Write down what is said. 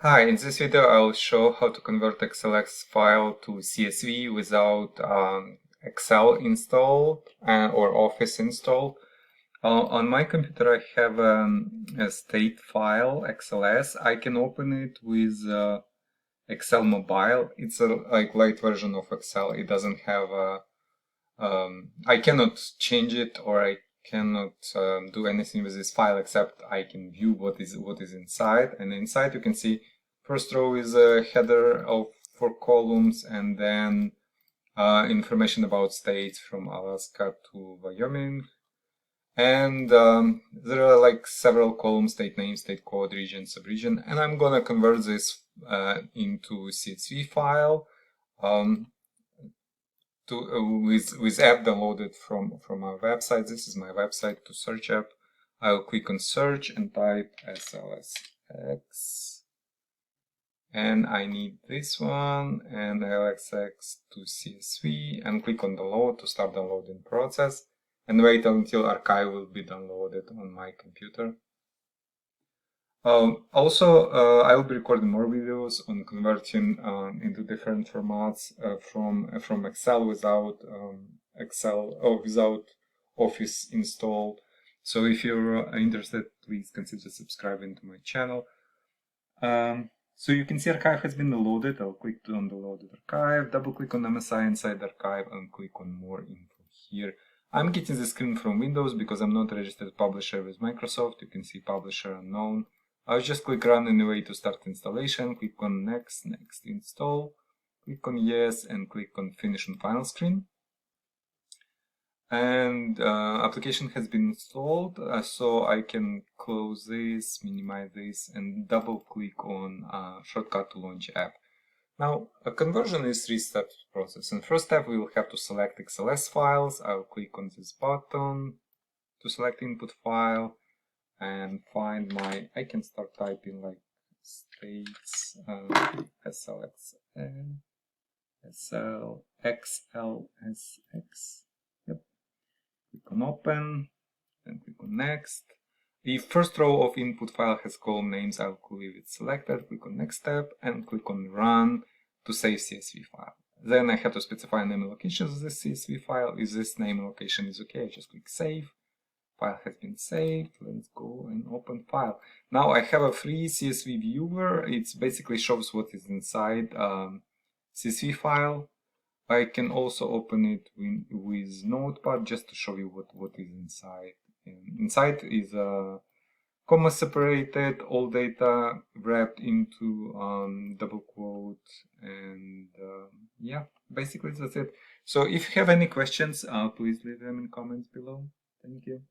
Hi, in this video I'll show how to convert Xlsx file to CSV without Excel installed or Office installed. On my computer I have a state file, Xlsx. I can open it with Excel Mobile. It's a light version of Excel. It doesn't have I cannot change it, or I cannot do anything with this file except I can view what is inside. And inside you can see first row is a header of 4 columns, and then information about states from Alaska to Wyoming. And there are several columns: state name, state code, region, subregion. And I'm gonna convert this into CSV file with app downloaded from our website. This is my website. To search app, I'll click on search and type Xlsx, and I need this one, and Xlsx to CSV, and click on download to start downloading process, and wait until archive will be downloaded on my computer. Also, I will be recording more videos on converting into different formats from Excel without without Office installed. So if you're interested, please consider subscribing to my channel. So you can see archive has been downloaded. I'll click on downloaded archive, double click on MSI inside archive, and click on more info here. I'm getting the screen from Windows because I'm not a registered publisher with Microsoft. You can see publisher unknown. I'll just click run anyway to start installation. Click on next, next install, click on yes, and click on finish on final screen. And application has been installed, so I can close this, minimize this, and double click on shortcut to launch app. Now, a conversion is 3-step process. In first step, we will have to select Xlsx files. I'll click on this button to select input file and find my, I can start typing like states, Xlsx, Xlsx. Yep. Click on open, then click on next. The first row of input file has column names. I'll leave it selected. Click on next step and click on run to save CSV file. Then I have to specify name and location of this CSV file. If this name and location is okay, I just click save. File has been saved. Let's go and open file. Now I have a free CSV viewer. It basically shows what is inside CSV file. I can also open it with Notepad just to show you what is inside. And inside is a comma separated, all data wrapped into double quote, and yeah, basically that's it. So if you have any questions, please leave them in comments below. Thank you.